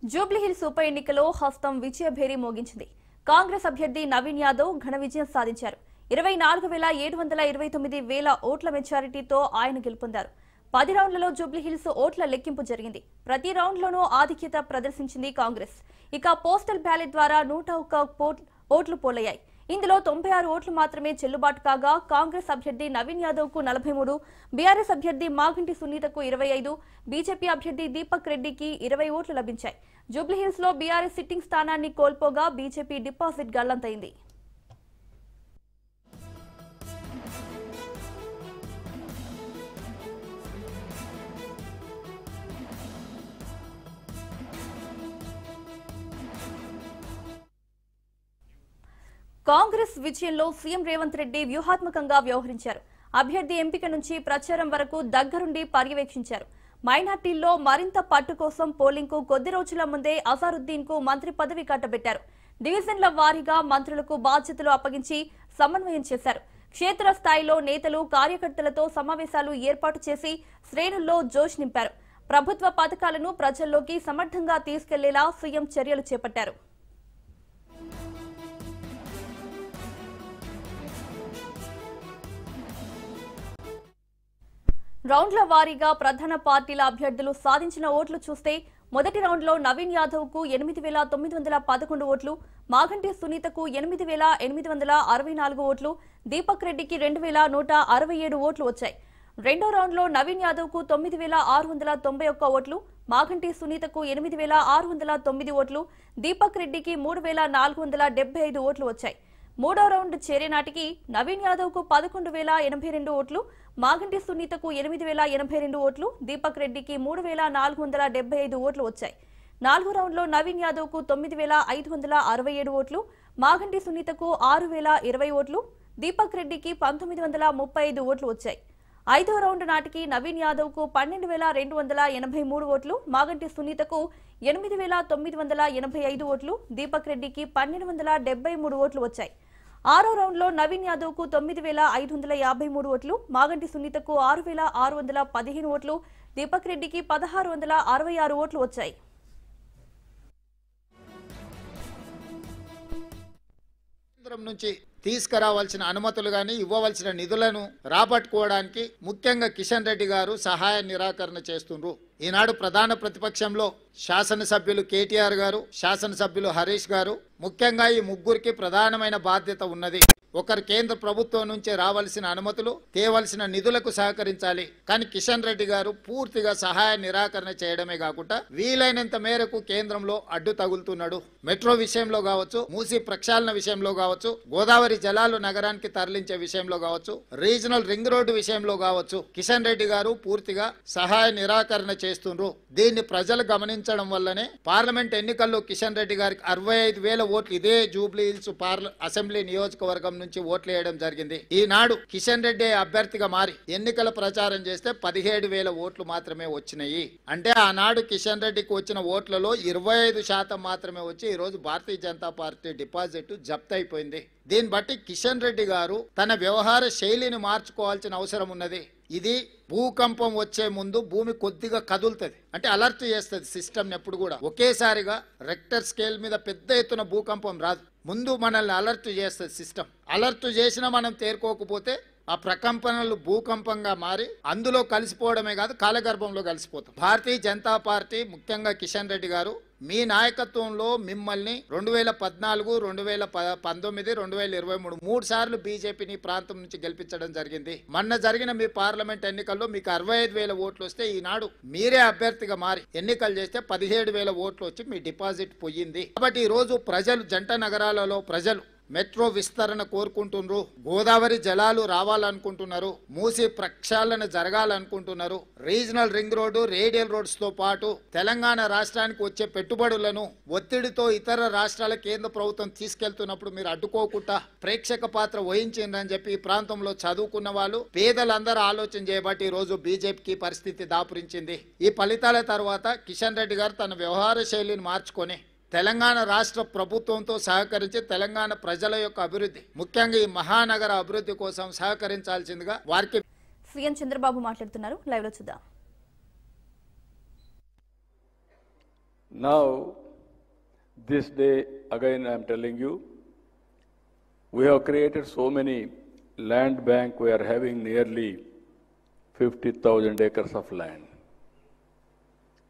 జూబ్లీహిల్స్ ఉప ఎన్నికలో హస్తం విజయభేరి మోగించింది. కాంగ్రెస్ అభ్యర్థి నవీన్ యాదవ్ ఘన విజయం సాధించారు. 24,729 ఓట్ల మెజారిటీతో ఆయన గెలుపొందారు. 10 రౌండ్లలో జూబ్లీహిల్స్ ఓట్ల లెక్కింపు జరిగింది. ప్రతి రౌండ్లోనూ ఆధిక్యత ప్రదర్శించింది కాంగ్రెస్. ఇక పోస్టల్ బ్యాలెట్ ద్వారా 101 ఓట్లు పోలయ్యాయి. ఇందులో 96 ఓట్లు మాత్రమే చెల్లుబాటు కాగా కాంగ్రెస్ అభ్యర్థి నవీన్ యాదవ్ కు 43, బీఆర్ఎస్ అభ్యర్థి మాగంటి సునీతకు 25, బీజేపీ అభ్యర్థి దీపక్ రెడ్డికి 20 ఓట్లు లభించాయి. జూబ్లీహిల్స్ లో బీఆర్ఎస్ సిట్టింగ్ స్థానాన్ని కోల్పోగా బీజేపీ డిపాజిట్ గల్లంతైంది. కాంగ్రెస్ విజయంలో సీఎం రేవంత్ రెడ్డి వ్యూహాత్మకంగా వ్యవహరించారు. అభ్యర్థి ఎంపిక నుంచి ప్రచారం వరకు దగ్గరుండి పర్యవేక్షించారు. మైనార్టీల్లో మరింత పట్టు కోసం పోలింగ్ కు కొద్ది రోజుల ముందే అజారుద్దీన్ కు మంత్రి పదవి కట్టబెట్టారు. డివిజన్ల వారీగా మంత్రులకు బాధ్యతలు అప్పగించి సమన్వయం చేశారు. క్షేత్రస్థాయిలో నేతలు కార్యకర్తలతో సమావేశాలు ఏర్పాటు చేసి శ్రేణుల్లో జోష్ నింపారు. ప్రభుత్వ పథకాలను ప్రజల్లోకి సమర్థంగా తీసుకెళ్లేలా సీఎం చర్యలు చేపట్టారు. రౌండ్ల వారీగా ప్రధాన పార్టీల అభ్యర్థులు సాధించిన ఓట్లు చూస్తే మొదటి రౌండ్లో నవీన్ యాదవ్ కు 8,911 ఓట్లు, మాగంటి సునీతకు 8,864 ఓట్లు, దీపక్ రెడ్డికి 2,167 ఓట్లు వచ్చాయి. రెండో రౌండ్లో నవీన్ యాదవ్ కు 9,691 ఓట్లు, మాగంటి సునీతకు 8,609 ఓట్లు, దీపక్ రెడ్డికి 3,475 ఓట్లు వచ్చాయి. మూడో రౌండ్ చేరే నాటికి నవీన్ యాదవ్ కు 11,082 ఓట్లు, మాగంటి సునీతకు 8,082 ఓట్లు, దీపక్ రెడ్డికి 3,475 ఓట్లు వచ్చాయి. నాలుగో రౌండ్లో నవీన్ యాదవ్ కు 9,567 ఓట్లు, మాగంటి సునీతకు 6,020 ఓట్లు, దీపక్ రెడ్డికి 1,935 ఓట్లు వచ్చాయి. ఐదో రౌండ్ నాటికి నవీన్ యాదవ్ కు 12,283 ఓట్లు, మాగంటి సునీతకు 8,985 ఓట్లు, దీపక్ రెడ్డికి 1,273 ఓట్లు వచ్చాయి. ఆరో రౌండ్లో నవీన్ యాదవ్ కు 9,553 ఓట్లు, మాగంటి సునీతకు 6,615 ఓట్లు, దీపక్ రెడ్డికి 1,666 ఓట్లు వచ్చాయి. కేంద్రం నుంచి తీసుకురావాల్సిన అనుమతులు గాని ఇవ్వవలసిన నిధులను రాబట్టుకోవడానికి ముఖ్యంగా కిషన్ రెడ్డి గారు సహాయ నిరాకరణ చేస్తుండ్రు. ఈనాడు ప్రధాన ప్రతిపక్షంలో శాసనసభ్యులు కేటీఆర్ గారు, శాసనసభ్యులు హరీష్ గారు, ముఖ్యంగా ఈ ముగ్గురికి ప్రధానమైన బాధ్యత ఉన్నది. ఒకరు కేంద్ర ప్రభుత్వం నుంచి రావాల్సిన అనుమతులు, తేవలసిన నిధులకు సహకరించాలి. కానీ కిషన్ రెడ్డి గారు పూర్తిగా సహాయ నిరాకరణ చేయడమే కాకుండా వీలైనంత మేరకు కేంద్రంలో అడ్డు తగులుతున్నాడు. మెట్రో విషయంలో కావచ్చు, మూసీ ప్రక్షాళన విషయంలో కావచ్చు, గోదావరి జలాలు నగరానికి తరలించే విషయంలో కావచ్చు, రీజనల్ రింగ్ రోడ్డు విషయంలో కావచ్చు, కిషన్ రెడ్డి గారు పూర్తిగా సహాయ నిరాకరణ చేస్తుండ్రు. దీన్ని ప్రజలు గమనించడం వల్లనే పార్లమెంట్ ఎన్నికల్లో కిషన్ రెడ్డి గారికి 65,000 ఓట్లు ఇదే జూబ్లీహిల్స్ అసెంబ్లీ నియోజకవర్గం నుంచి ఓట్లు వేయడం జరిగింది. ఈనాడు కిషన్ రెడ్డి అభ్యర్థిగా మారి ఎన్నికల ప్రచారం చేస్తే 17,000 ఓట్లు మాత్రమే వచ్చినాయి. అంటే ఆనాడు కిషన్ రెడ్డికి వచ్చిన ఓట్లలో 25% మాత్రమే వచ్చి ఈ రోజు భారతీయ జనతా పార్టీ డిపాజిట్ జప్తు అయిపోయింది. దీన్ని బట్టి కిషన్ రెడ్డి గారు తన వ్యవహార శైలిని మార్చుకోవాల్సిన అవసరం ఉన్నది. ఇది భూకంపం వచ్చే ముందు భూమి కొద్దిగా కదులుతుంది, అంటే అలర్ట్ చేస్తుంది సిస్టమ్. ఎప్పుడు కూడా ఒకేసారిగా రెక్టర్ స్కేల్ మీద పెద్ద ఎత్తున భూకంపం రాదు. ముందు మనల్ని అలర్ట్ చేస్తుంది సిస్టమ్. అలర్ట్ చేసినా మనం తేరుకోకపోతే ఆ ప్రకంపనలు భూకంపంగా మారి అందులో కలిసిపోవడమే కాదు కాలగర్భంలో కలిసిపోతాం. భారతీయ జనతా పార్టీ ముఖ్యంగా కిషన్ రెడ్డి గారు మీ నాయకత్వంలో మిమ్మల్ని 2014, 2019, 2023 3 సార్లు బీజేపీని ప్రాంతం నుంచి గెలిపించడం జరిగింది. మొన్న జరిగిన మీ పార్లమెంట్ ఎన్నికల్లో మీకు 65,000 ఓట్లు వస్తే ఈనాడు మీరే అభ్యర్థిగా మారి ఎన్నికలు చేస్తే 17,000 ఓట్లు వచ్చి మీ డిపాజిట్ పోయింది. కాబట్టి ఈ రోజు ప్రజలు, జంట నగరాలలో ప్రజలు మెట్రో విస్తరణ కోరుకుంటున్నారు, గోదావరి జలాలు రావాలనుకుంటున్నారు, మూసీ ప్రక్షాళన జరగాలనుకుంటున్నారు, regional ring road, radial roads తో పాటు తెలంగాణ రాష్ట్రానికి వచ్చే పెట్టుబడులను ఒత్తిడితో ఇతర రాష్ట్రాల కేంద్ర ప్రభుత్వం తీసుకెళ్తున్నప్పుడు మీరు అడ్డుకోకుండా ప్రేక్షక పాత్ర వహించిందని చెప్పి ఈ ప్రాంతంలో చదువుకున్న వాళ్ళు, పేదలందరూ ఆలోచన చేయబట్టి ఈ రోజు బీజేపీకి పరిస్థితి దాపురించింది. ఈ ఫలితాల తర్వాత కిషన్ రెడ్డి గారు తన వ్యవహార శైలిని మార్చుకొని తెలంగాణ రాష్ట్ర ప్రభుత్వంతో సహకరించి తెలంగాణ ప్రజల యొక్క అభివృద్ధి, ముఖ్యంగా ఈ మహానగర అభివృద్ధి కోసం సహకరించాల్సిందిగా వారికి సీఎం చంద్రబాబు మాట్లాడుతున్నారు. లైవ్ లో చూద్దాం. Now, this day, again I am telling you, we have created so many land bank, we are having nearly 50,000 acres of land.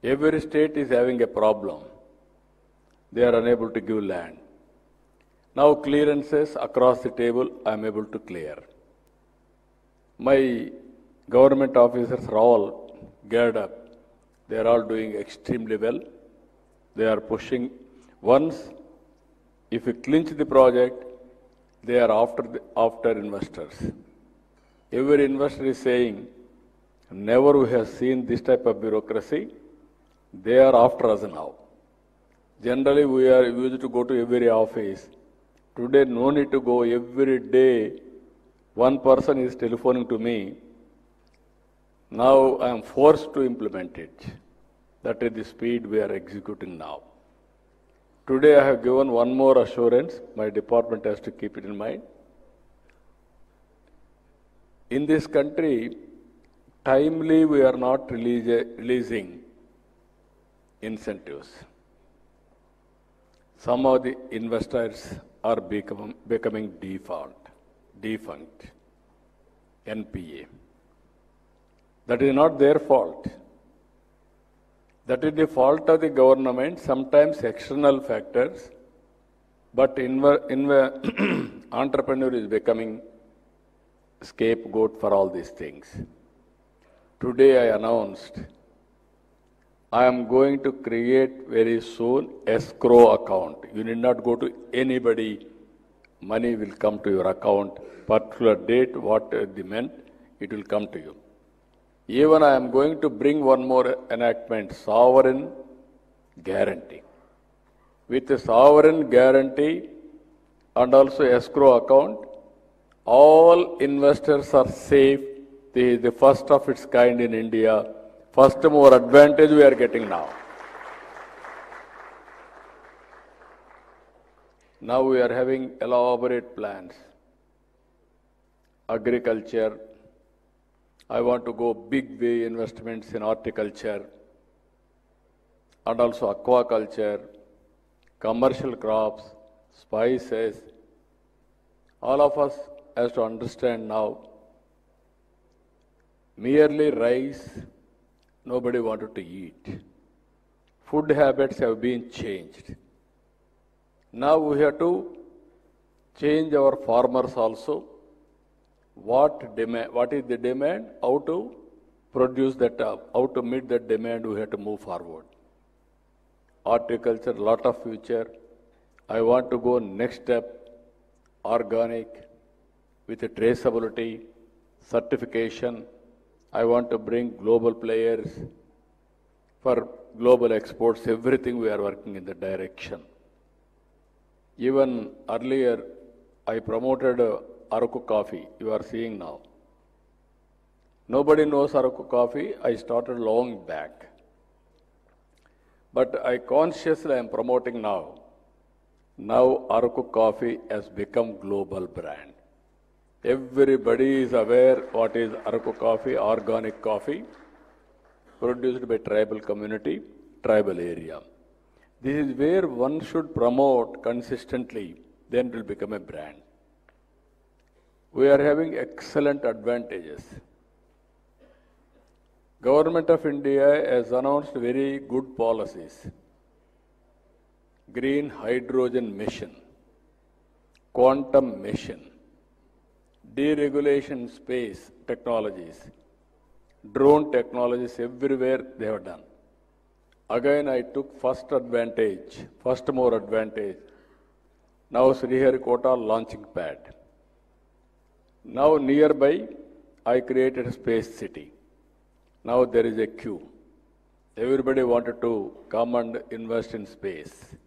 Every state is having a problem. They are unable to give land. Now clearances across the table, I am able to clear. My government officers are all geared up. They are all doing extremely well. They are pushing. Once, if you clinch the project, they are after investors. Every investor is saying, never we have seen this type of bureaucracy. They are after us now. Generally, we are used to go to every office. Today, no need to go every day. One person is telephoning to me. Now I am forced to implement it. That is the speed we are executing now. Today I have given one more assurance. My department has to keep it in mind. In this country, timely we are not releasing incentives. Some of the investors are becoming defunct, NPA. That is not their fault. That is the fault of the government, sometimes external factors, but entrepreneur is becoming scapegoat for all these things. Today I announced, I am going to create very soon escrow account. You need not go to anybody. Money will come to your account. Particular date, what the meant, it will come to you. Even I am going to bring one more enactment, sovereign guarantee. With a sovereign guarantee and also escrow account, all investors are safe. This is the first of its kind in India. First more advantage we are getting now. Now we are having elaborate plans. Agriculture. I want to go big way investments in horticulture and also aquaculture, commercial crops, spices. All of us has to understand now, merely rice, nobody wanted to eat. Food habits have been changed. Now we have to change our farmers also. What is the demand? How to produce that, how to meet that demand, we have to move forward. Horticulture, lot of future. I want to go next step, organic, with a traceability, certification. I want to bring global players for global exports, everything we are working in that direction. Even earlier, I promoted Araku coffee, you are seeing now. Nobody knows Araku coffee, I started long back. But I consciously am promoting now. Now Araku coffee has become global brand. Everybody is aware what is Araku coffee, organic coffee, produced by tribal community, tribal area. This is where one should promote consistently, then it will become a brand. We are having excellent advantages. Government of India has announced very good policies. Green hydrogen mission, quantum mission, deregulation space technologies, drone technologies, everywhere they have done. Again, I took first more advantage. Now Sriharikota launching pad. Now nearby, I created a space city. Now there is a queue. Everybody wanted to come and invest in space.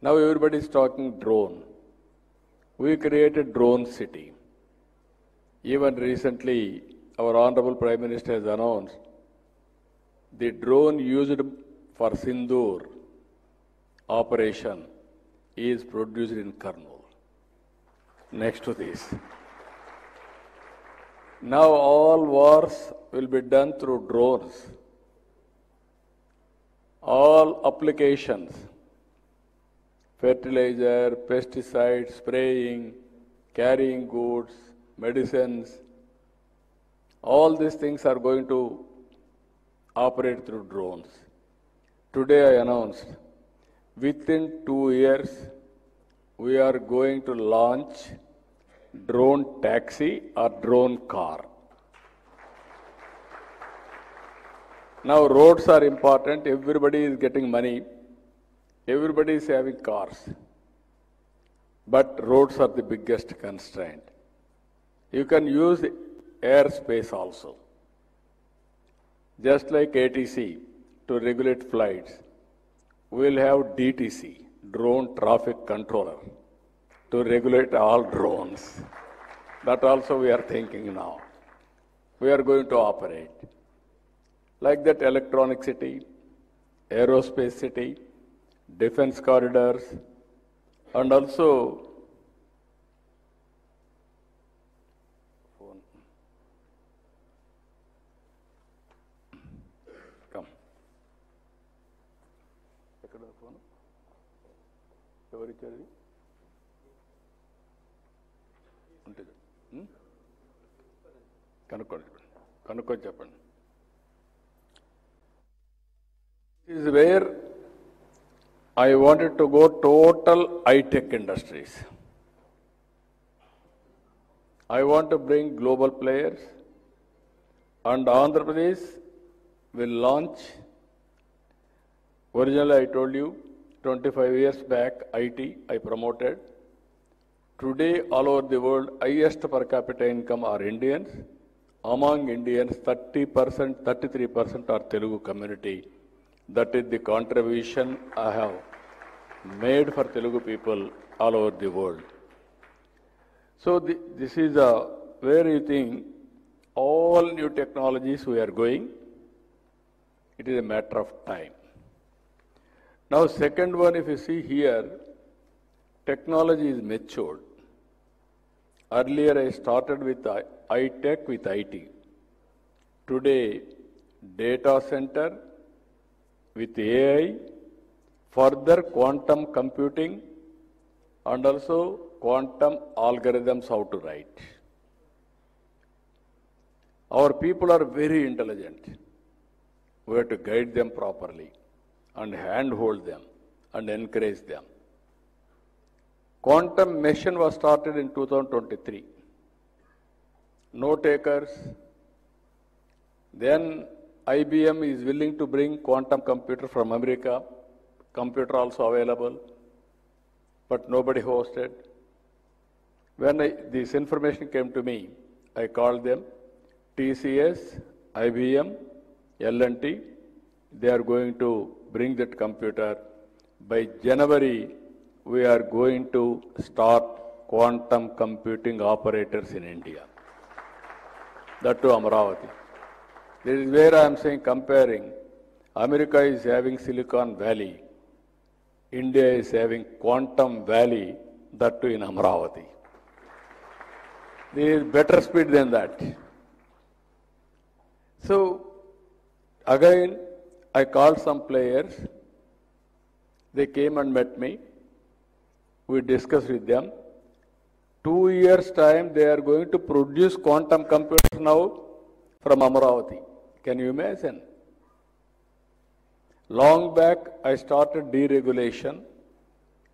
Now everybody is talking drone. We created drone city. Even recently, our Honorable Prime Minister has announced the drone used for Sindoor operation is produced in Kurnool. Next to this. Now all wars will be done through drones. all applications, fertilizer, pesticides, spraying, carrying goods, medicines, all these things are going to operate through drones. Today I announced, within 2 years, we are going to launch drone taxi or drone car. Now roads are important, everybody is getting money, everybody is having cars. But roads are the biggest constraint. You can use airspace also. Just like ATC to regulate flights, we will have DTC, Drone Traffic Controller, to regulate all drones. That also we are thinking now. We are going to operate. Like that, electronic city, aerospace city, defense corridors, and also come. ఎవరిచ్చారు ఉంటుంది కనుక్కొని చెప్పండి. This is where I wanted to go total high-tech industries. I want to bring global players, and Andhra Pradesh will launch. Originally I told you 25 years back IT I promoted. Today all over the world highest per capita income are Indians. Among Indians 30%, 33% are Telugu community. That is the contribution I have made for Telugu people all over the world. So this is where you think all new technologies we are going. It is a matter of time. Now second one, if you see here, technology is matured. Earlier I started with high-tech with IT. Today data center with AI, further quantum computing, and also quantum algorithms how to write. Our people are very intelligent. We have to guide them properly and handhold them and encourage them. Quantum mission was started in 2023. No takers. Then IBM is willing to bring quantum computer from America, computer also available, but nobody hosted. When this information came to me, I called them, TCS, IBM, L&T, they are going to bring that computer. By January, we are going to start quantum computing operators in India. That to Amaravati. This is where I am saying, comparing, America is having Silicon Valley, India is having Quantum Valley, that too in Amaravati. There is better speed than that. So, again, I called some players, they came and met me, we discussed with them. 2 years' time, they are going to produce quantum computers now from Amaravati. Can you imagine? Long back, I started deregulation.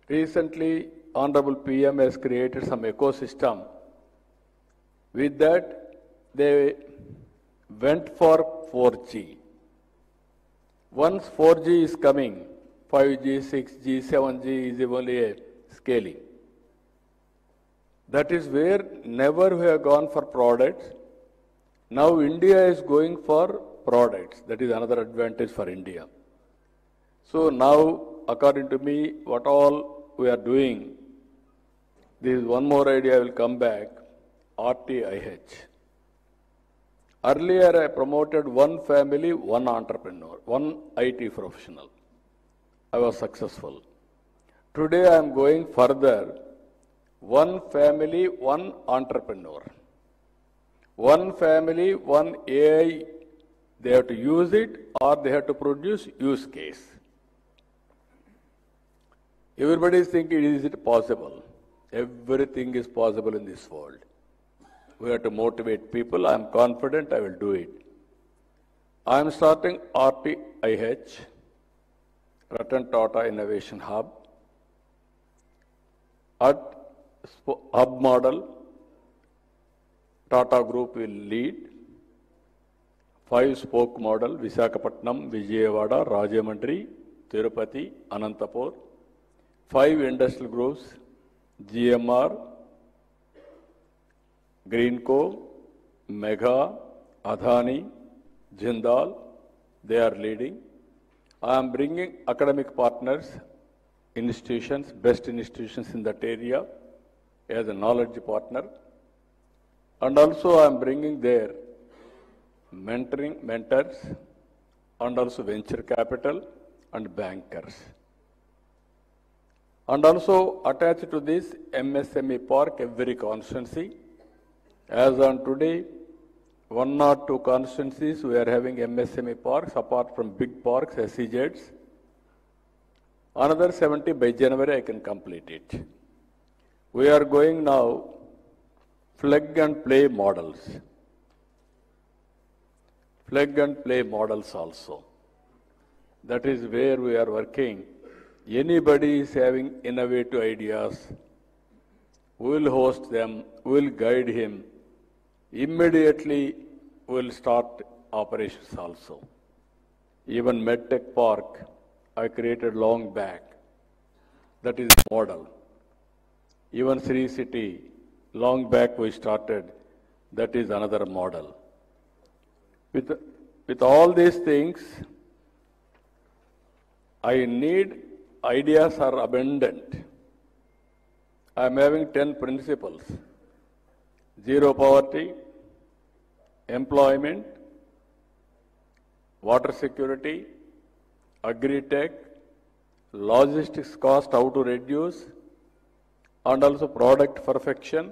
Recently, Honorable PM has created some ecosystem. With that, they went for 4G. Once 4G is coming, 5G, 6G, 7G is only a scaling. That is where never we have gone for products. Now India is going for products. That is another advantage for India. So now, according to me, what all we are doing, there is one more idea, I will come back, RTIH. Earlier I promoted one family, one entrepreneur, one IT professional. I was successful. Today I am going further, one family, one entrepreneur. One family, one AI, they have to use it or they have to produce use case. Everybody is thinking, is it possible? Everything is possible in this world. We have to motivate people. I am confident I will do it. I am starting RTIH, Ratan Tata Innovation Hub. At hub model, Tata Group will lead. 5 spoke model, Visakhapatnam, Vijayawada, Rajahmundry, Tirupati, Anantapur. 5 industrial groups, GMR, Greenco, Mega, Adani, Jindal, they are leading. I am bringing academic partners, institutions, best institutions in that area as a knowledge partner. And also I am bringing their mentors, and also venture capital and bankers. And also attached to this MSME park, every constituency. As on today, 1 or 2 constituencies we are having MSME parks apart from big parks, SEZs. Another 70 by January I can complete it. We are going now plug and play models. Plug and play models also. That is where we are working. Anybody is having innovative ideas, we will host them, we will guide him. Immediately we will start operations also. Even MedTech Park I created long back. That is model. Even Sri City, long back we started. That is another model. With all these things, I need ideas are abundant. I am having 10 principles. Zero poverty, employment, water security, agri-tech, logistics cost, how to reduce, and also product perfection,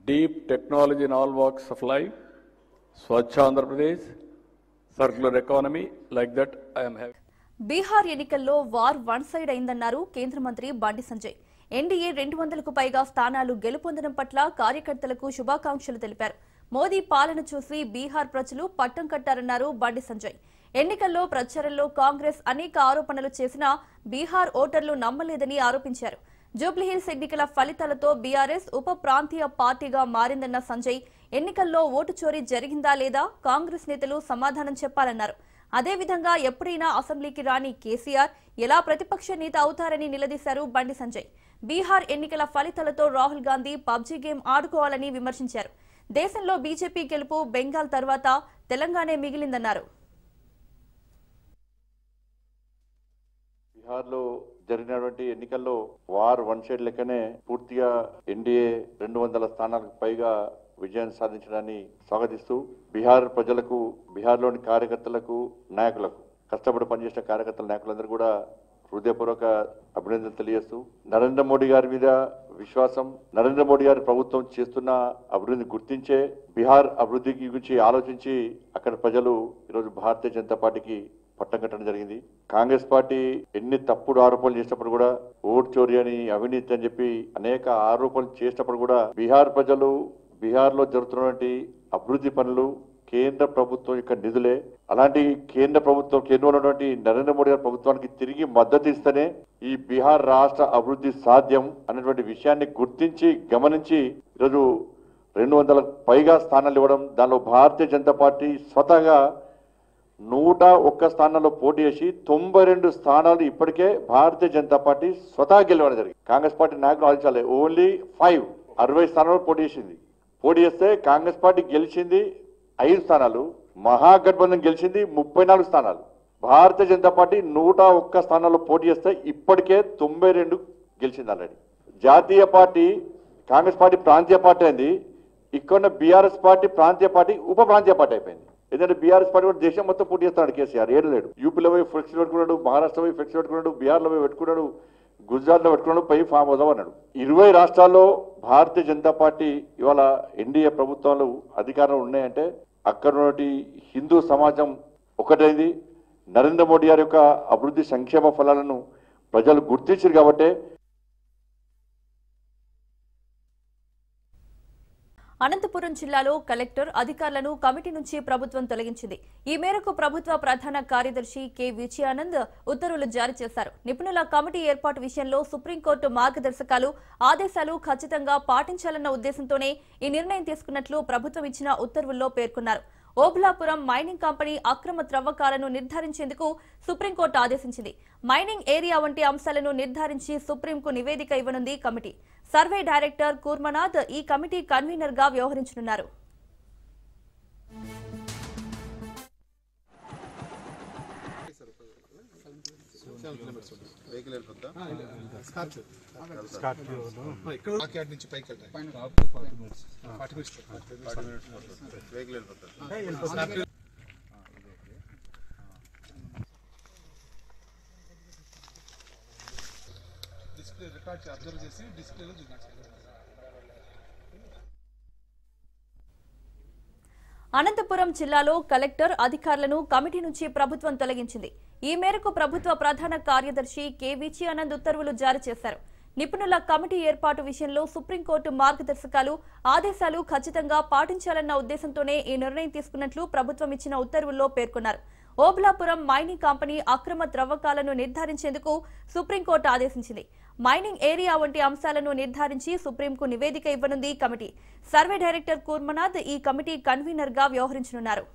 deep technology in all walks of life, Swachh Andhra Pradesh, circular economy, like that I am having. Bihar ఎన్నికల్లో war one side అయిందన్నారు కేంద్ర మంత్రి Bandi Sanjay. NDA 200కు పైగా స్థానాలు గెలుపొందడం పట్ల కార్యకర్తలకు శుభాకాంక్షలు తెలిపారు. మోదీ పాలన చూసి బీహార్ ప్రజలు పట్టం కట్టారన్నారు బండి సంజయ్. ఎన్నికల్లో ప్రచారంలో కాంగ్రెస్ అనేక ఆరోపణలు చేసినా బీహార్ ఓటర్లు నమ్మలేదని ఆరోపించారు. జూబ్లీహిల్స్ ఎన్నికల ఫలితాలతో బీఆర్ఎస్ ఉప ప్రాంతీయ పార్టీగా మారిందన్న సంజయ్ ఎన్నికల్లో ఓటు చోరీ జరిగిందా లేదా కాంగ్రెస్ నేతలు సమాధానం చెప్పాలన్నారు. అదేవిధంగా ఎప్పుడైనా అసెంబ్లీకి రాని కేసీఆర్ ఎలా ప్రతిపక్ష నేత అవుతారని నిలదీశారు బండి సంజయ్. బీహార్ ఎన్నికల ఫలితాలతో రాహుల్ గాంధీ పబ్జీ గేమ్ ఆడుకోవాలని విమర్శించారు. దేశంలో బీజేపీ గెలుపు బెంగాల్ తర్వాత తెలంగాణే మిగిలిందన్నారు. బీహార్లో జరిగినటువంటి ఎన్నికల్లో వార్ వన్ సైడ్ లెక్కనే పూర్తిగా ఎన్డీఏ 200 స్థానాలకు పైగా విజయాన్ని సాధించడాన్ని స్వాగతిస్తూ బీహార్ ప్రజలకు, బీహార్లోని కార్యకర్తలకు, నాయకులకు, కష్టపడి పనిచేసిన కార్యకర్తల నాయకులందరూ కూడా హృదయపూర్వక అభినందనలు తెలియజేస్తూ నరేంద్ర మోడీ గారి మీద విశ్వాసం, నరేంద్ర మోడీ గారి ప్రభుత్వం చేస్తున్న అభివృద్ధిని గుర్తించే బీహార్ అభివృద్ధి గురించి ఆలోచించి అక్కడ ప్రజలు ఈరోజు భారతీయ జనతా పార్టీకి పట్టం కట్టడం జరిగింది. కాంగ్రెస్ పార్టీ ఎన్ని తప్పుడు ఆరోపణలు చేసినప్పుడు కూడా, ఓటు చోరీ అని, అవినీతి అని చెప్పి అనేక ఆరోపణలు చేసినప్పుడు కూడా బీహార్ ప్రజలు, బీహార్లో జరుగుతున్నటువంటి అభివృద్ధి పనులు కేంద్ర ప్రభుత్వం యొక్క నిధులే. అలాంటి కేంద్రంలో ఉన్నటువంటి నరేంద్ర మోడీ గారి ప్రభుత్వానికి తిరిగి మద్దతు ఇస్తేనే ఈ బీహార్ రాష్ట్ర అభివృద్ధి సాధ్యం అనేటువంటి విషయాన్ని గుర్తించి, గమనించి ఈరోజు 200 పైగా స్థానాలు ఇవ్వడం, దానిలో భారతీయ జనతా పార్టీ స్వతహాగా 101 స్థానాల్లో పోటీ చేసి 92 స్థానాలు ఇప్పటికే భారతీయ జనతా పార్టీ స్వతహా గెలవడం జరిగింది. కాంగ్రెస్ పార్టీ నాయకులు ఆలోచించాలి. ఓన్లీ 60 స్థానాల్లో పోటీ చేసింది. పోటీ చేస్తే కాంగ్రెస్ పార్టీ గెలిచింది 5 స్థానాలు, మహాగఠబంధన్ గెలిచింది 34 స్థానాలు. భారతీయ జనతా పార్టీ 101 స్థానాల్లో పోటీ చేస్తే ఇప్పటికే 92 గెలిచింది ఆల్రెడీ. జాతీయ పార్టీ కాంగ్రెస్ పార్టీ ప్రాంతీయ పార్టీ అయింది. ఇక్కడ బీఆర్ఎస్ పార్టీ ప్రాంతీయ పార్టీ, ఉప ప్రాంతీయ పార్టీ అయిపోయింది. ఎందుకంటే బీఆర్ఎస్ పార్టీ కూడా దేశం మొత్తం పోటీ చేస్తాడు కేసీఆర్, ఏడు లేడు. యూపీలో పోయి ఫ్లెక్స్ పెట్టుకున్నాడు, మహారాష్ట్రలో పోయి ఫ్లెక్స్ పెట్టుకున్నాడు, బీహార్లో పోయి పెట్టుకున్నాడు, గుజరాత్లో పెట్టుకున్నాడు, పోయి ఫామ్ హౌస్ అన్నాడు. 20 రాష్ట్రాల్లో భారతీయ జనతా పార్టీ ఇవాళ ఎన్డీఏ ప్రభుత్వాలు అధికారంలో ఉన్నాయంటే అక్కడ ఉన్నటువంటి హిందూ సమాజం ఒకటైంది. నరేంద్ర మోడీ గారి యొక్క అభివృద్ధి సంక్షేమ ఫలాలను ప్రజలు గుర్తించారు కాబట్టి. అనంతపురం జిల్లాలో కలెక్టర్ అధికారులను కమిటీ నుంచి ప్రభుత్వం తొలగించింది. ఈ మేరకు ప్రభుత్వ ప్రధాన కార్యదర్శి కె విజయానంద్ ఉత్తర్వులు జారీ చేశారు. నిపుణుల కమిటీ ఏర్పాటు విషయంలో సుప్రీంకోర్టు మార్గదర్శకాలు, ఆదేశాలు ఖచ్చితంగా పాటించాలన్న ఉద్దేశంతోనే ఈ నిర్ణయం తీసుకున్నట్లు ప్రభుత్వం ఇచ్చిన ఉత్తర్వుల్లో పేర్కొన్నారు. ఓబులాపురం మైనింగ్ కంపెనీ అక్రమ త్రవ్వకాలను నిర్ధారించేందుకు సుప్రీంకోర్టు ఆదేశించింది. మైనింగ్ ఏరియా వంటి అంశాలను నిర్ధారించి సుప్రీంకు నివేదిక ఇవ్వనుంది కమిటీ. సర్వే డైరెక్టర్ కూర్మనాథ్ ఈ కమిటీ కన్వీనర్ గా వ్యవహరించనున్నారు. అనంతపురం జిల్లాలో కలెక్టర్ అధికారులను కమిటీ నుంచి ప్రభుత్వం తొలగించింది. ఈ మేరకు ప్రభుత్వ ప్రధాన కార్యదర్శి కె విజయానంద్ ఉత్తర్వులు జారీ చేశారు. నిపుణుల కమిటీ ఏర్పాటు విషయంలో సుప్రీంకోర్టు మార్గదర్శకాలు, ఆదేశాలు ఖచ్చితంగా పాటించాలన్న ఉద్దేశంతోనే ఈ నిర్ణయం తీసుకున్నట్లు ప్రభుత్వం ఇచ్చిన ఉత్తర్వుల్లో పేర్కొన్నారు. ఓబులాపురం మైనింగ్ కంపెనీ అక్రమ త్రవ్వకాలను నిర్ధారించేందుకు సుప్రీంకోర్టు ఆదేశించింది. మైనింగ్ ఏరియా వంటి అంశాలను నిర్ధారించి సుప్రీంకు నివేదిక ఇవ్వనుంది కమిటీ. సర్వే డైరెక్టర్ కూర్మనాథ్ ఈ కమిటీ కన్వీనర్ గా వ్యవహరించనున్నారు.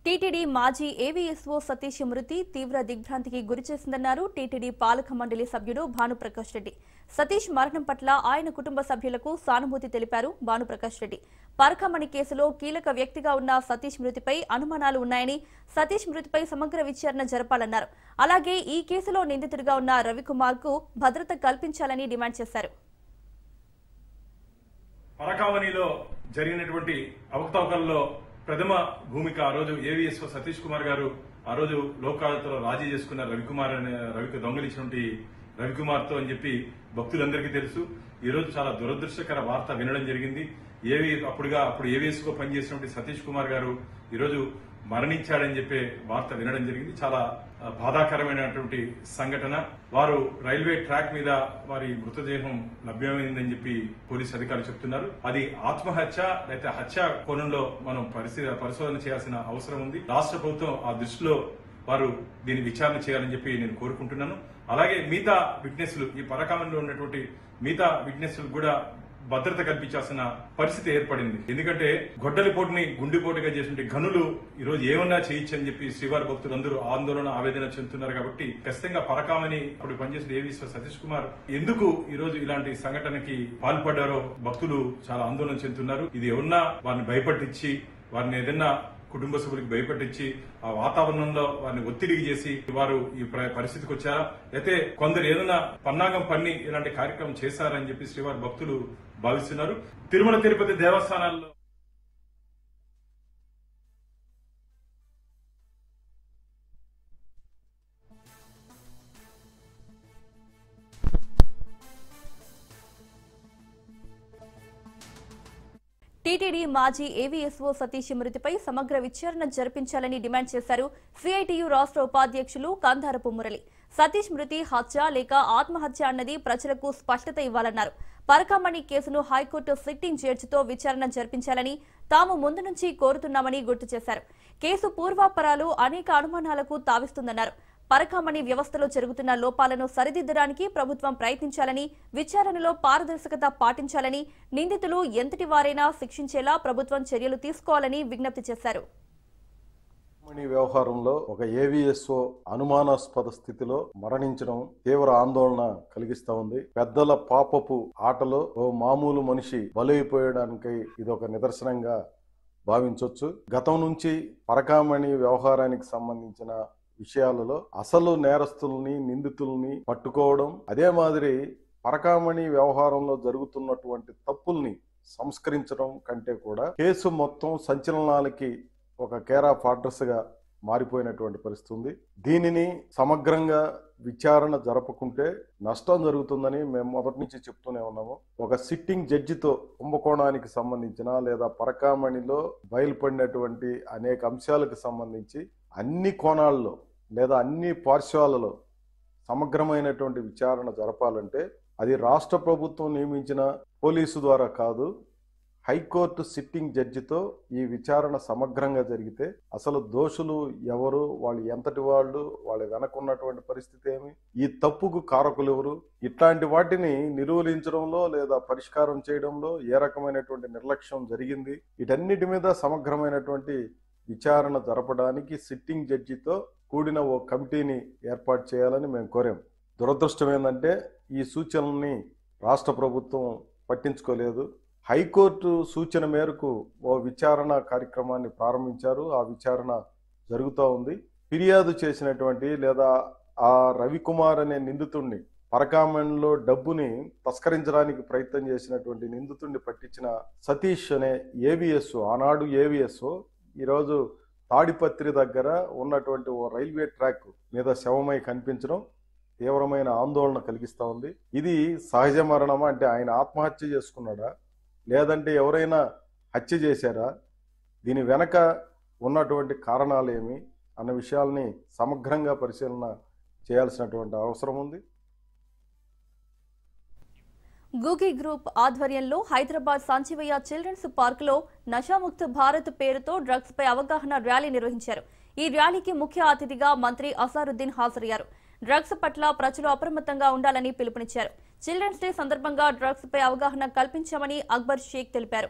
టీటీడీ మాజీ ఏవీఎస్ఓ సతీష్ మృతి తీవ్ర దిగ్భ్రాంతికి గురిచేసిందన్నారు టీటీడీ పాలక మండలి సభ్యుడు భానుప్రకాష్ రెడ్డి. సతీష్ మరణం పట్ల ఆయన కుటుంబ సభ్యులకు సానుభూతి తెలిపారు భానుప్రకాష్ రెడ్డి. పరకామణి కేసులో కీలక వ్యక్తిగా ఉన్న సతీష్ మృతిపై అనుమానాలు ఉన్నాయని, సతీష్ మృతిపై సమగ్ర విచారణ జరపాలన్నారు. అలాగే ఈ కేసులో నిందితుడిగా ఉన్న రవికుమార్ కు భద్రత కల్పించాలని డిమాండ్ చేశారు. పరకామణిలో జరిగినటువంటి అవకతవకల్లో ప్రథమ భూమిక ఆ రోజు ఏవీఎస్ఓ సతీష్ కుమార్ గారు ఆ రోజు లోకాలతో రాజీ చేసుకున్న రవికి దొంగలించినటువంటి రవికుమార్ తో అని చెప్పి భక్తులందరికీ తెలుసు. ఈ రోజు చాలా దురదృష్టకర వార్త వినడం జరిగింది. అప్పుడు ఏవీఎస్ఓ పనిచేసినటువంటి సతీష్ కుమార్ గారు ఈ రోజు మరణించాడని చెప్పే వార్త వినడం జరిగింది. చాలా బాధాకరమైనటువంటి సంఘటన. వారు రైల్వే ట్రాక్ మీద వారి మృతదేహం లభ్యమైందని చెప్పి పోలీసు అధికారులు చెప్తున్నారు. అది ఆత్మహత్య లేకపోతే హత్య కోణంలో మనం పరిశోధన చేయాల్సిన అవసరం ఉంది. రాష్ట్ర ప్రభుత్వం ఆ దృష్టిలో వారు దీన్ని విచారణ చేయాలని చెప్పి నేను కోరుకుంటున్నాను. అలాగే మిగతా విట్నెస్లు, ఈ పరకామణిలో ఉన్నటువంటి మిగతా విట్నెస్లు కూడా భద్రత కల్పించాల్సిన పరిస్థితి ఏర్పడింది. ఎందుకంటే గొడ్డలిపోటుని గుండెపోటుగా చేసిన గనులు ఈ రోజు ఏమన్నా చేయొచ్చని చెప్పి శ్రీవారి భక్తులందరూ ఆందోళన, ఆవేదన చెందుతున్నారు. కాబట్టి ఖచ్చితంగా పరకామణి అప్పుడు పనిచేసిన ఏవీఎస్ఓ సతీష్ కుమార్ ఎందుకు ఈ రోజు ఇలాంటి సంఘటనకి పాల్పడ్డారో భక్తులు చాలా ఆందోళన చెందుతున్నారు. ఇది ఎవరన్నా వారిని భయపట్టించి, వారిని ఏదన్నా కుటుంబ సభ్యులకు భయపట్టించి ఆ వాతావరణంలో వారిని ఒత్తిడికి చేసి వారు ఈ పరిస్థితికి వచ్చారా, అయితే కొందరు ఏదైనా పన్నాగం పన్ని ఇలాంటి కార్యక్రమం చేశారని చెప్పి శ్రీవారి భక్తులు భావిస్తున్నారు. తిరుమల తిరుపతి దేవస్థానాల్లో టీటీడీ మాజీ ఏవీఎస్ఓ సతీష్ మృతిపై సమగ్ర విచారణ జరిపించాలని డిమాండ్ చేశారు సిఐటియు రాష్ట్ర ఉపాధ్యక్షులు కందారపు మురళి. సతీష్ మృతి హత్య లేక ఆత్మహత్య అన్నది ప్రజలకు స్పష్టత ఇవ్వాలన్నారు. పరకామణి కేసును హైకోర్టు సిట్టింగ్ జడ్జితో విచారణ జరిపించాలని తాము ముందు నుంచి కోరుతున్నామని గుర్తు చేశారు. కేసు పూర్వాపరాలు అనేక అనుమానాలకు తావిస్తుందన్నారు. పరకామణి వ్యవస్థలో జరుగుతున్న లోపాలను సరిదిద్దడానికి ప్రభుత్వం ప్రయత్నించాలని, విచారణలో పారదర్శకత పాటించాలని, నిందితులు ఎంతటి వారైనా శిక్షించేలా ప్రభుత్వం చర్యలు తీసుకోవాలని విజ్ఞప్తి చేశారు. వ్యవహారంలో ఒక ఏవీఎస్ఓ అనుమానాస్పద స్థితిలో మరణించడం తీవ్ర ఆందోళన కలిగిస్తా ఉంది. పెద్దల పాపపు ఆటలో ఓ మామూలు మనిషి బలైపోయడానికి ఇదొక నిదర్శనంగా భావించవచ్చు. గతం నుంచి పరకామణి వ్యవహారానికి సంబంధించిన విషయాలలో అసలు నేరస్తుల్ని, నిందితుల్ని పట్టుకోవడం, అదే మాదిరి పరకామణి వ్యవహారంలో జరుగుతున్నటువంటి తప్పుల్ని సంస్కరించడం కంటే కూడా కేసు మొత్తం సంచలనాలకి ఒక కేర్ ఆఫ్ అడ్రస్ గా మారిపోయినటువంటి పరిస్థితి ఉంది. దీనిని సమగ్రంగా విచారణ జరపకుంటే నష్టం జరుగుతుందని మేము మొదటి నుంచి చెప్తూనే ఉన్నాము. ఒక సిట్టింగ్ జడ్జితో కుంభకోణానికి సంబంధించిన లేదా పరకామణిలో బయలుపడినటువంటి అనేక అంశాలకు సంబంధించి అన్ని కోణాల్లో లేదా అన్ని పార్శ్వాలలో సమగ్రమైనటువంటి విచారణ జరపాలంటే అది రాష్ట్ర ప్రభుత్వం నియమించిన పోలీసు ద్వారా కాదు, హైకోర్టు సిట్టింగ్ జడ్జితో ఈ విచారణ సమగ్రంగా జరిగితే అసలు దోషులు ఎవరు, వాళ్ళు ఎంతటి వాళ్ళు, వాళ్ళ వెనకున్నటువంటి పరిస్థితి ఏమి, ఈ తప్పుకు కారకులు ఎవరు, ఇట్లాంటి వాటిని నిర్మూలించడంలో లేదా పరిష్కారం చేయడంలో ఏ రకమైనటువంటి నిర్లక్ష్యం జరిగింది, వీటన్నిటి మీద సమగ్రమైనటువంటి విచారణ జరపడానికి సిట్టింగ్ జడ్జితో కూడిన ఓ కమిటీని ఏర్పాటు చేయాలని మేము కోరాం. దురదృష్టం ఏంటంటే ఈ సూచనల్ని రాష్ట్ర ప్రభుత్వం పట్టించుకోలేదు. హైకోర్టు సూచన మేరకు ఓ విచారణ కార్యక్రమాన్ని ప్రారంభించారు. ఆ విచారణ జరుగుతూ ఉంది. ఫిర్యాదు చేసినటువంటి లేదా ఆ రవికుమార్ అనే నిందితుడిని పరకామణిలో డబ్బుని తస్కరించడానికి ప్రయత్నం చేసినటువంటి నిందితుడిని పట్టించిన సతీష్ అనే ఏవిఎస్ఓ, ఆనాడు ఏవిఎస్ఓ, ఈరోజు తాడిపత్రి దగ్గర ఉన్నటువంటి ఓ రైల్వే ట్రాక్ మీద శవమై కనిపించడం తీవ్రమైన ఆందోళన కలిగిస్తూ ఉంది. ఇది సహజ మరణమా, అంటే ఆయన ఆత్మహత్య చేసుకున్నాడా లేదంటే ఎవరైనా హత్య చేశారా, దీని వెనక ఉన్నటువంటి కారణాలు ఏమి అన్న విషయాల్ని సమగ్రంగా పరిశీలన చేయాల్సినటువంటి అవసరం ఉంది. గూగీ గ్రూప్ ఆధ్వర్యంలో హైదరాబాద్ సంజీవయ్య చిల్డ్రన్స్ పార్కులో నషాముక్త్ భారత్ పేరుతో డ్రగ్స్ పై అవగాహన ర్యాలీ నిర్వహించారు. ఈ ర్యాలీకి ముఖ్య అతిథిగా మంత్రి అసారుద్దీన్ హాజరయ్యారు. డ్రగ్స్ పట్ల ప్రజలు అప్రమత్తంగా ఉండాలని పిలుపునిచ్చారు. చిల్డ్రన్స్ డే సందర్భంగా డ్రగ్స్ పై అవగాహన కల్పించామని అక్బర్ షేక్ తెలిపారు.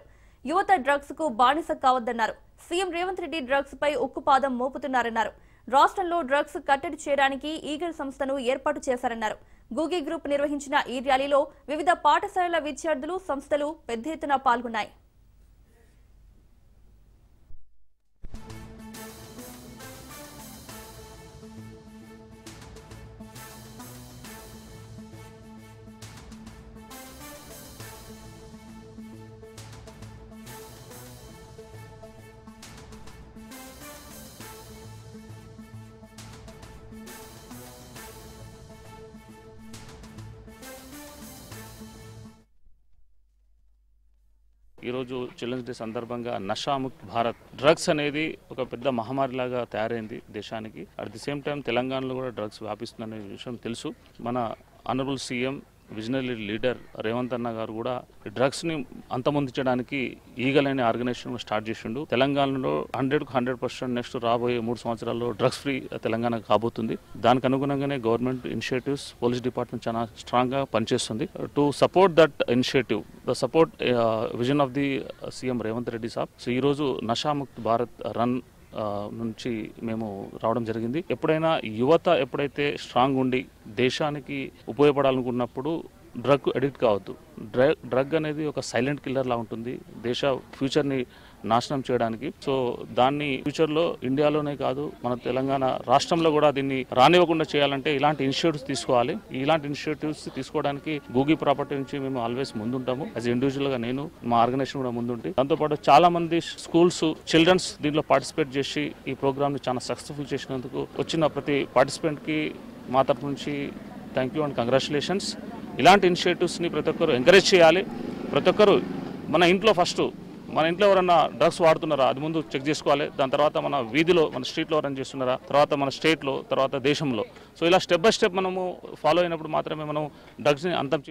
యువత డ్రగ్స్ కు బానిస కావద్దన్నారు. సీఎం రేవంత్ రెడ్డి డ్రగ్స్ పై ఉక్కుపాదం మోపుతున్నారన్నారు. రాష్ట్రంలో డ్రగ్స్ కట్టడి చేయడానికి ఈగల్ సంస్థను ఏర్పాటు చేశారన్నారు. గూగీ గ్రూప్ నిర్వహించిన ఈ ర్యాలీలో వివిధ పాఠశాలల విద్యార్థులు, సంస్థలు పెద్ద ఎత్తున పాల్గొన్నాయి. ఈరోజు చిల్డ్రన్స్ డే సందర్భంగా నషాముక్త్ భారత్, డ్రగ్స్ అనేది ఒక పెద్ద మహమ్మారిలాగా తయారైంది దేశానికి. అట్ ది సేమ్ టైం తెలంగాణలో కూడా డ్రగ్స్ వ్యాపిస్తుందనే విషయం తెలుసు. మన honourable CM, visionary leader Revanth అన్న గారు కూడా డ్రగ్స్ని అంతమొందించడానికి ఈగల్ అనే ఆర్గనైజేషన్ స్టార్ట్ చేసిండు. తెలంగాణలో 100% నెక్స్ట్ రాబోయే 3 సంవత్సరాల్లో డ్రగ్స్ ఫ్రీ తెలంగాణ కాబోతుంది. దానికి అనుగుణంగానే గవర్నమెంట్ ఇనిషియేటివ్స్, పోలీస్ డిపార్ట్మెంట్ చాలా స్ట్రాంగ్గా పనిచేస్తుంది. To support that initiative, the support vision of the CM Revanth Reddy Saab. So ఈరోజు నషాముక్త్ భారత్ రన్ నుంచి మేము రావడం జరిగింది. ఎప్పుడైనా యువత ఎప్పుడైతే స్ట్రాంగ్ ఉండి దేశానికి ఉపయోగపడాలనుకున్నప్పుడు డ్రగ్ అడిక్ట్ కావద్దు. డ్రగ్ అనేది ఒక సైలెంట్ కిల్లర్ లా ఉంటుంది దేశ ఫ్యూచర్ని నాశనం చేయడానికి. సో దాన్ని ఫ్యూచర్లో ఇండియాలోనే కాదు, మన తెలంగాణ రాష్ట్రంలో కూడా దీన్ని రానివ్వకుండా చేయాలంటే ఇలాంటి ఇనిషియేటివ్స్ తీసుకోవాలి. ఇలాంటి ఇనిషియేటివ్స్ తీసుకోవడానికి గూగీ ప్రాపర్టీ నుంచి మేము ఆల్వేస్ ముందుంటాము. యాజ్ ఇండివిజువల్గా నేను, మా ఆర్గనైజేషన్ కూడా ముందుంటే, దాంతోపాటు చాలా మంది స్కూల్స్, చిల్డ్రన్స్ దీంట్లో పార్టిసిపేట్ చేసి ఈ ప్రోగ్రామ్ని చాలా సక్సెస్ఫుల్ చేసినందుకు వచ్చిన ప్రతి పార్టిసిపెంట్కి మా తరపు నుంచి థ్యాంక్ యూ అండ్ కంగ్రాచులేషన్స్. ఇలాంటి ఇనిషియేటివ్స్ని ప్రతి ఒక్కరు ఎంకరేజ్ చేయాలి. ప్రతి ఒక్కరు మన ఇంట్లో ఫస్ట్, మన ఇంట్లో ఎవరన్నా డ్రగ్స్ వాడుతున్నారా అది ముందు చెక్ చేసుకోవాలి. దాని తర్వాత మన వీధిలో, మన స్ట్రీట్లో ఎవరైనా చేస్తున్నారా, తర్వాత మన స్టేట్లో, తర్వాత దేశంలో. సో ఇలా స్టెప్ బై స్టెప్ మనము ఫాలో అయినప్పుడు మాత్రమే మనం డ్రగ్స్ని అంతం